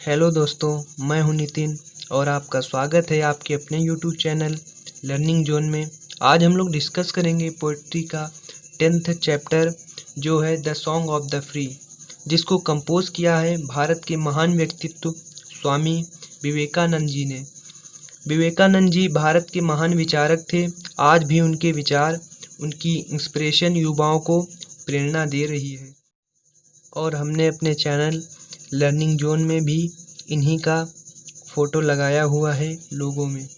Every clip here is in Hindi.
हेलो दोस्तों, मैं हूं नितिन और आपका स्वागत है आपके अपने यूट्यूब चैनल लर्निंग जोन में। आज हम लोग डिस्कस करेंगे पोइट्री का 10th चैप्टर जो है the song of the free, जिसको कंपोज किया है भारत के महान व्यक्तित्व स्वामी विवेकानंद जी ने। विवेकानंद जी भारत के महान विचारक थे। आज भी उनके विचार, उनकी इंस्पिरेशन युवाओं को प्रेरणा दे रही है और हमने अपने चैनल लर्निंग जोन में भी इन्हीं का फ़ोटो लगाया हुआ है लोगों में।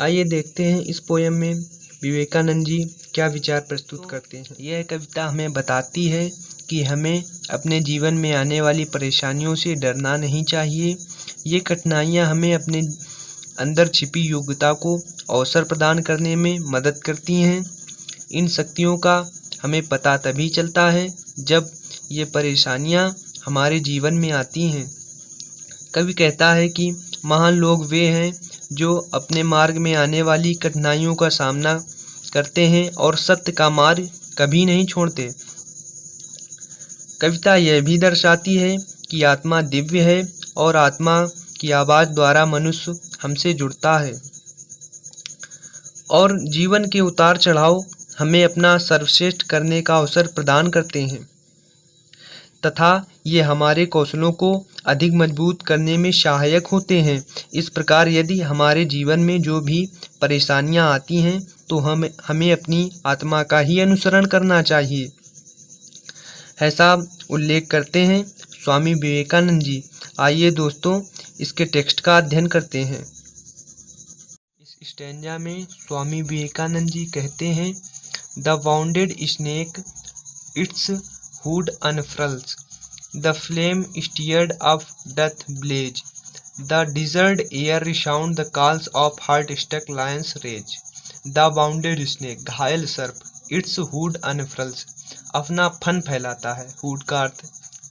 आइए देखते हैं इस पोयम में विवेकानंद जी क्या विचार प्रस्तुत करते हैं। यह कविता हमें बताती है कि हमें अपने जीवन में आने वाली परेशानियों से डरना नहीं चाहिए। ये कठिनाइयाँ हमें अपने अंदर छिपी योग्यता को अवसर प्रदान करने में मदद करती हैं। इन शक्तियों का हमें पता तभी चलता है जब ये परेशानियाँ हमारे जीवन में आती हैं। कवि कहता है कि महान लोग वे हैं जो अपने मार्ग में आने वाली कठिनाइयों का सामना करते हैं और सत्य का मार्ग कभी नहीं छोड़ते। कविता यह भी दर्शाती है कि आत्मा दिव्य है और आत्मा की आवाज़ द्वारा मनुष्य हमसे जुड़ता है और जीवन के उतार चढ़ाव हमें अपना सर्वश्रेष्ठ करने का अवसर प्रदान करते हैं तथा ये हमारे कौशलों को अधिक मजबूत करने में सहायक होते हैं। इस प्रकार यदि हमारे जीवन में जो भी परेशानियां आती हैं तो हमें अपनी आत्मा का ही अनुसरण करना चाहिए, ऐसा उल्लेख करते हैं स्वामी विवेकानंद जी। आइए दोस्तों इसके टेक्स्ट का अध्ययन करते हैं। इस स्टैंजा में स्वामी विवेकानंद जी कहते हैं, the bounded snake it's hood unfurls, the flame stirred up doth blaze, the desert air resound the calls of heart-struck lion's rage. The wounded snake, घायल सर्प, its hood unfurls, अपना फन फैलाता है। हुड का अर्थ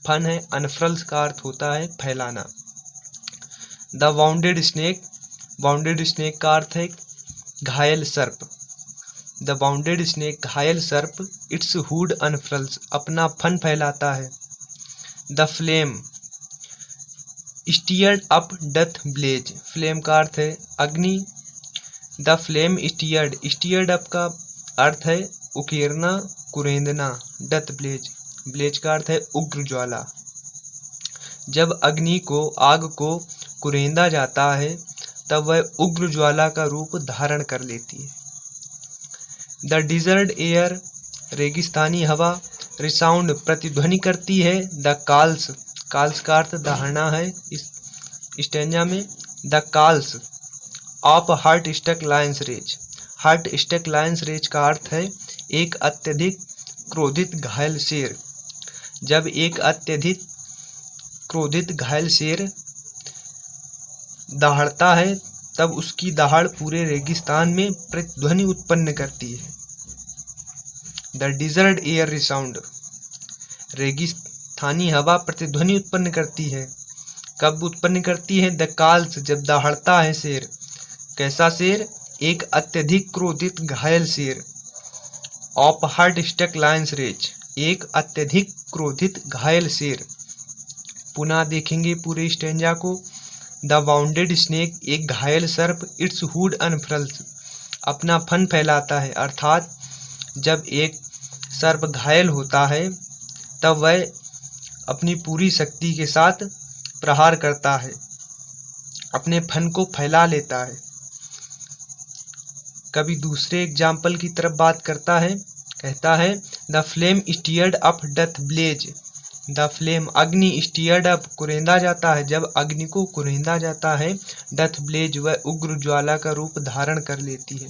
फन है, अनफ्रल्स का अर्थ होता है फैलाना। The bounded snake, bounded snake का अर्थ है घायल सर्प। द वाउंडेड स्नेक, घायल सर्प, इट्स हुड अनफ्रल्स, अपना फन फैलाता है। The flame stirred up doth blaze, flame का अर्थ है अग्नि। The flame stirred, stirred up का अर्थ है उकेरना, कुरेंदना। डथ ब्लेज, ब्लेज का अर्थ है उग्र ज्वाला। जब अग्नि को, आग को कुरेंदा जाता है तब वह उग्र ज्वाला का रूप धारण कर लेती है। द डिजर्ट एयर, रेगिस्तानी हवा, रिसाउंड, प्रतिध्वनि करती है। द काल्स, काल्स का अर्थ दहाड़ना है इस स्टैंजा में। The calls of heart stuck lions rage, heart stuck lions rage का अर्थ है एक अत्यधिक क्रोधित घायल शेर। जब एक अत्यधिक क्रोधित घायल शेर दहाड़ता है तब उसकी दहाड़ पूरे रेगिस्तान में प्रतिध्वनि उत्पन्न करती है। द डिजर्ट एयर रिसाउंड, रेगिस्तानी हवा प्रतिध्वनि उत्पन्न करती है। कब उत्पन्न करती है? द काल्स, जब दहाड़ता है शेर। कैसा शेर? एक अत्यधिक क्रोधित घायल शेर। Of heart stuck lions rage, एक अत्यधिक क्रोधित घायल शेर। पुनः देखेंगे पूरे स्टैंजा को। द वाउंडेड स्नेक, एक घायल सर्प, इट्स हुड अनफ्रल्स, अपना फन फैलाता है। अर्थात जब एक सर्प घायल होता है तब वह अपनी पूरी शक्ति के साथ प्रहार करता है, अपने फन को फैला लेता है। कभी दूसरे एग्जाम्पल की तरफ बात करता है, कहता है the flame stirred up doth blaze, the flame, अग्नि, स्टीयर्ड अप, कुरेंदा जाता है। जब अग्नि को कुरेंदा जाता है, डथ ब्लेज, वह उग्र ज्वाला का रूप धारण कर लेती है।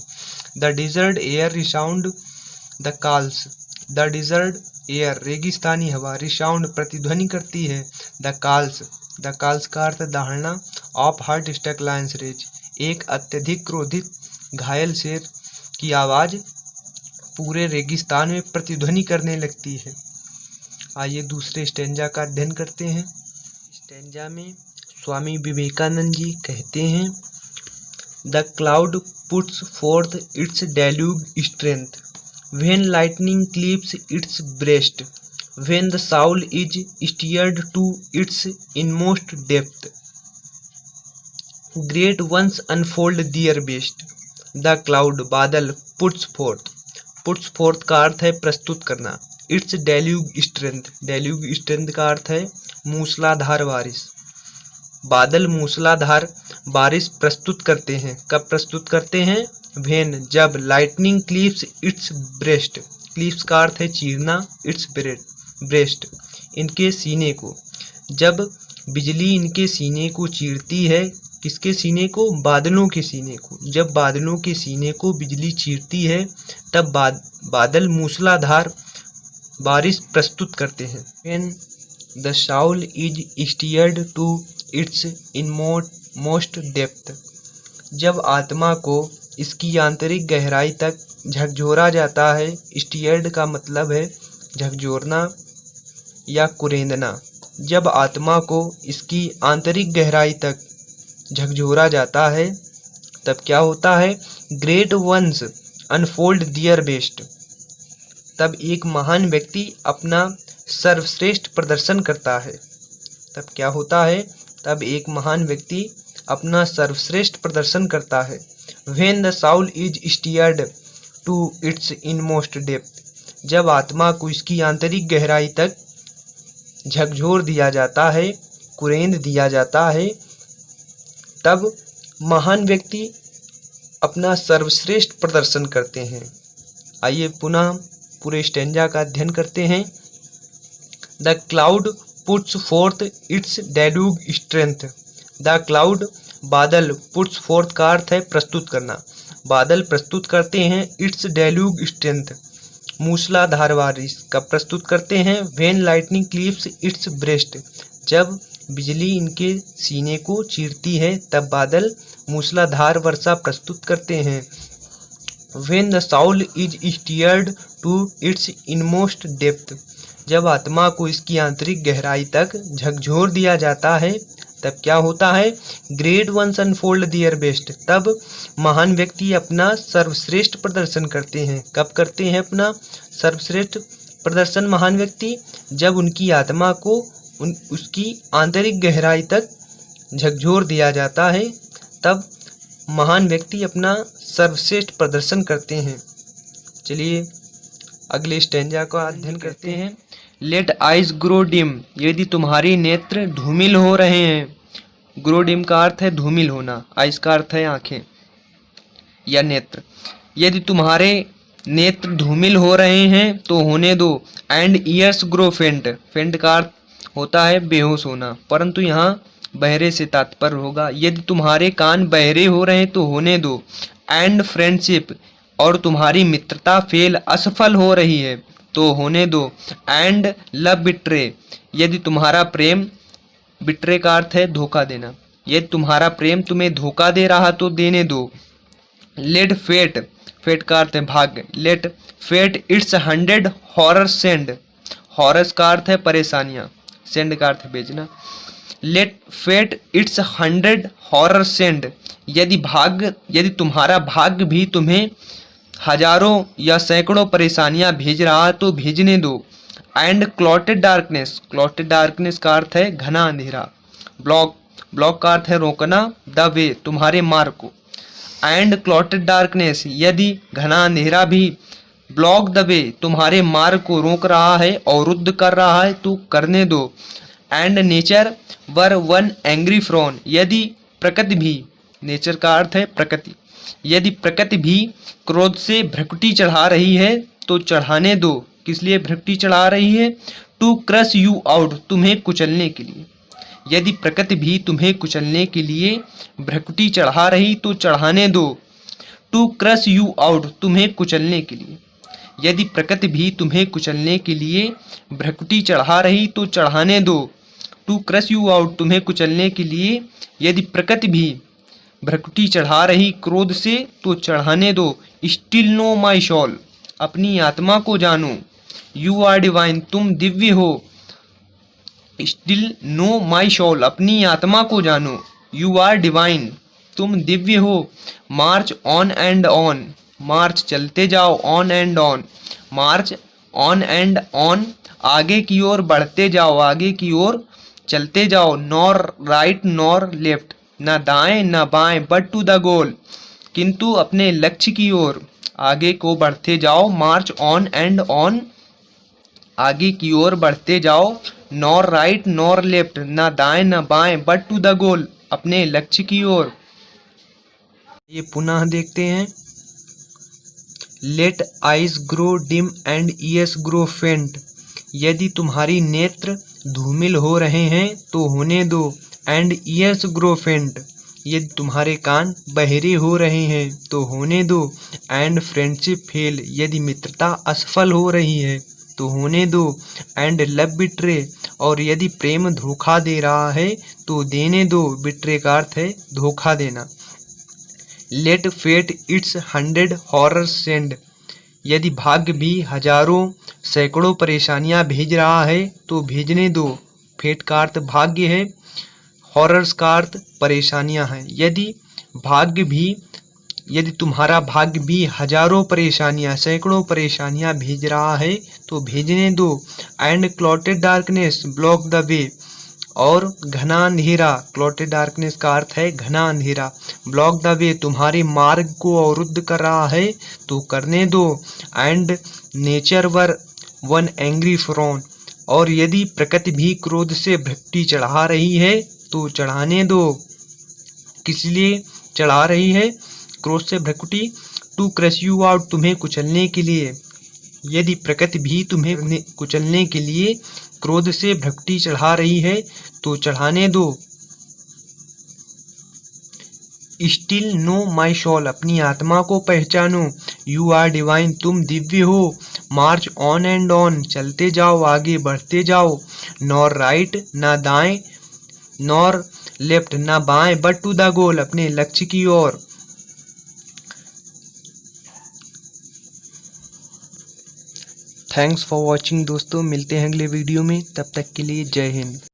The desert air resound the calls, the desert air, रेगिस्तानी हवा, रिसाउंड, प्रतिध्वनि करती है। द काल्स, द काल्स का अर्थ दहाड़ना। Of heart stuck lions rage, एक अत्यधिक क्रोधित घायल शेर की आवाज़ पूरे रेगिस्तान में प्रतिध्वनि करने लगती है। आइए दूसरे स्टैंजा का अध्ययन करते हैं। स्टैंजा में स्वामी विवेकानंद जी कहते हैं, the cloud puts forth its deluge strength, when lightning cleaves its breast, when the soul is stirred to its inmost depth, great ones unfold their best. The cloud बादल पुट्स फोर्थ का अर्थ है प्रस्तुत करना। इट्स डेल्यूग स्ट्रेंथ का अर्थ है मूसलाधार बारिश। बादल मूसलाधार बारिश प्रस्तुत करते हैं। कब प्रस्तुत करते हैं? व्हेन जब lightning cleaves its breast, cleaves का अर्थ है चीरना, इट्स ब्रेस्ट इनके सीने को। जब बिजली इनके सीने को चीरती है, किसके सीने को? बादलों के सीने को। जब बादलों के सीने को बिजली चीरती है तब बादल मूसलाधार बारिश प्रस्तुत करते हैं। When the soul is stirred to its inmost depth, जब आत्मा को इसकी आंतरिक गहराई तक झकझोरा जाता है। स्टीयर्ड का मतलब है झकझोरना या कुरेदना। जब आत्मा को इसकी आंतरिक गहराई तक झकझोरा जाता है तब क्या होता है? Great ones unfold their best, तब एक महान व्यक्ति अपना सर्वश्रेष्ठ प्रदर्शन करता है। तब क्या होता है? तब एक महान व्यक्ति अपना सर्वश्रेष्ठ प्रदर्शन करता है। When the soul is stirred to its inmost depth, जब आत्मा को इसकी आंतरिक गहराई तक झकझोर दिया जाता है, कुरेद दिया जाता है, तब महान व्यक्ति अपना सर्वश्रेष्ठ प्रदर्शन करते हैं। आइए पुनः पूरे स्टेंजा का अध्ययन करते हैं। The cloud puts forth its deluge strength. The cloud बादल, पुट्स फोर्थ का अर्थ है प्रस्तुत करना। बादल प्रस्तुत करते हैं इट्स डेल्यूग स्ट्रेंथ, मूसलाधार बारिश। कब प्रस्तुत करते हैं? When lightning cleaves its breast, जब बिजली इनके सीने को चीरती है तब बादल मूसलाधार वर्षा प्रस्तुत करते हैं। When the soul is stirred to its inmost depth, जब आत्मा को इसकी आंतरिक गहराई तक झकझोर दिया जाता है तब क्या होता है? Great ones unfold their best, तब महान व्यक्ति अपना सर्वश्रेष्ठ प्रदर्शन करते हैं। कब करते हैं अपना सर्वश्रेष्ठ प्रदर्शन महान व्यक्ति? जब उनकी आत्मा को उसकी आंतरिक गहराई तक झकझोर दिया जाता है तब महान व्यक्ति अपना सर्वश्रेष्ठ प्रदर्शन करते हैं। चलिए अगले स्टेंजा का अध्ययन करते हैं। लेट आइज ग्रो डिम, यदि तुम्हारे नेत्र धूमिल हो रहे हैं। ग्रो डिम का अर्थ है धूमिल होना, आइज का अर्थ है आंखें या नेत्र। यदि तुम्हारे नेत्र धूमिल हो रहे हैं तो होने दो। एंड ईयर्स ग्रो फेंट, फेंट का अर्थ होता है बेहोश होना, परंतु यहाँ बहरे से तात्पर्य होगा। यदि तुम्हारे कान बहरे हो रहे हैं तो होने दो। एंड फ्रेंडशिप, और तुम्हारी मित्रता फेल असफल हो रही है तो होने दो। एंड लव बिट्रे, यदि तुम्हारा प्रेम, बिट्रे का अर्थ है धोखा देना, यदि तुम्हारा प्रेम तुम्हें धोखा दे रहा तो देने दो। लेट फेट, फेट का अर्थ है भाग्य। Let fate its 100 horror send, horrors का अर्थ है परेशानियाँ, सेंड का अर्थ है भेजना। Let fate its 100 horror send, यदि तुम्हारा भाग्य भी तुम्हें हजारों या सैकड़ों परेशानियां भेज रहा है तो भेजने दो। And clotted darkness, clotted darkness का अर्थ है घना अंधेरा। ब्लॉक, ब्लॉक का अर्थ है रोकना, द वे तुम्हारे मार्ग को। एंड क्लॉटेड डार्कनेस, यदि घना अंधेरा भी ब्लॉक द वे तुम्हारे मार्ग को रोक रहा है, अवरुद्ध कर रहा है तो करने दो। And nature were one angry frown, यदि प्रकृति भी, नेचर का अर्थ है प्रकृति, यदि प्रकृति भी क्रोध से भ्रकुटी चढ़ा रही है तो चढ़ाने दो। किस लिए भ्रकुटी चढ़ा रही है? टू क्रश यू आउट, तुम्हें कुचलने के लिए। यदि प्रकृति भी तुम्हें कुचलने के लिए भ्रकुटी चढ़ा रही तो चढ़ाने दो। टू क्रश यू आउट, तुम्हें कुचलने के लिए। यदि प्रकृति भी तुम्हें कुचलने के लिए भ्रकुटी चढ़ा रही तो चढ़ाने दो। टू क्रश यू आउट, तुम्हें कुचलने के लिए यदि प्रकृति भी भ्रकुटी चढ़ा रही क्रोध से तो चढ़ाने दो। स्टिल नो माई सोल, अपनी आत्मा को जानो। यू आर डिवाइन, तुम दिव्य हो। स्टिल नो माई सोल, अपनी आत्मा को जानो। यू आर डिवाइन, तुम दिव्य हो। मार्च ऑन एंड ऑन, मार्च चलते जाओ, on and on, march on and on, आगे की ओर बढ़ते जाओ, आगे की ओर चलते जाओ। नॉर राइट नॉर लेफ्ट, ना दाएं ना बाएं बट टू द गोल, किंतु अपने लक्ष्य की ओर आगे को बढ़ते जाओ। मार्च ऑन एंड ऑन, आगे की ओर बढ़ते जाओ। नॉर राइट नॉर लेफ्ट, ना दाएं ना बाएं बट टू द गोल, अपने लक्ष्य की ओर। ये पुनः देखते हैं। Let eyes grow dim and ears grow faint, यदि तुम्हारी नेत्र धूमिल हो रहे हैं तो होने दो। एंड ईयर्स ग्रो फेंट, यदि तुम्हारे कान बहरे हो रहे हैं तो होने दो। एंड फ्रेंडशिप फेल, यदि मित्रता असफल हो रही है तो होने दो। एंड लव बिट्रे, और यदि प्रेम धोखा दे रहा है तो देने दो। बिट्रे का अर्थ है धोखा देना। Let fate its 100 horrors send, यदि भाग्य भी हजारों सैकड़ों परेशानियां भेज रहा है तो भेजने दो। फेट का अर्थ भाग्य है, हॉरर्स का अर्थ परेशानियां हैं। यदि तुम्हारा भाग्य भी हजारों परेशानियां सैकड़ों परेशानियां भेज रहा है तो भेजने दो। And clotted darkness block the way, और घना अंधेरा, क्लॉटेड डार्कनेस का अर्थ है घना अंधेरा। ब्लॉक द वे, तुम्हारे मार्ग को अवरुद्ध कर रहा है तो करने दो। And nature were one angry frown, और यदि प्रकृति भी क्रोध से भ्रकुटी चढ़ा रही है तो चढ़ाने दो। किस लिए चढ़ा रही है क्रोध से भ्रकुटी? टू क्रश यू आउट, तुम्हें कुचलने के लिए। यदि प्रकृति भी तुम्हें कुचलने के लिए क्रोध से भ्रकुटी चढ़ा रही है तो चढ़ाने दो। स्टिल नो माई सोल, अपनी आत्मा को पहचानो। यू आर डिवाइन, तुम दिव्य हो। मार्च ऑन एंड ऑन, चलते जाओ आगे बढ़ते जाओ। नॉर राइट ना दाएं, नॉर लेफ्ट ना बाएं बट टू द गोल, अपने लक्ष्य की ओर। थैंक्स फॉर वॉचिंग दोस्तों, मिलते हैं अगले वीडियो में, तब तक के लिए जय हिंद।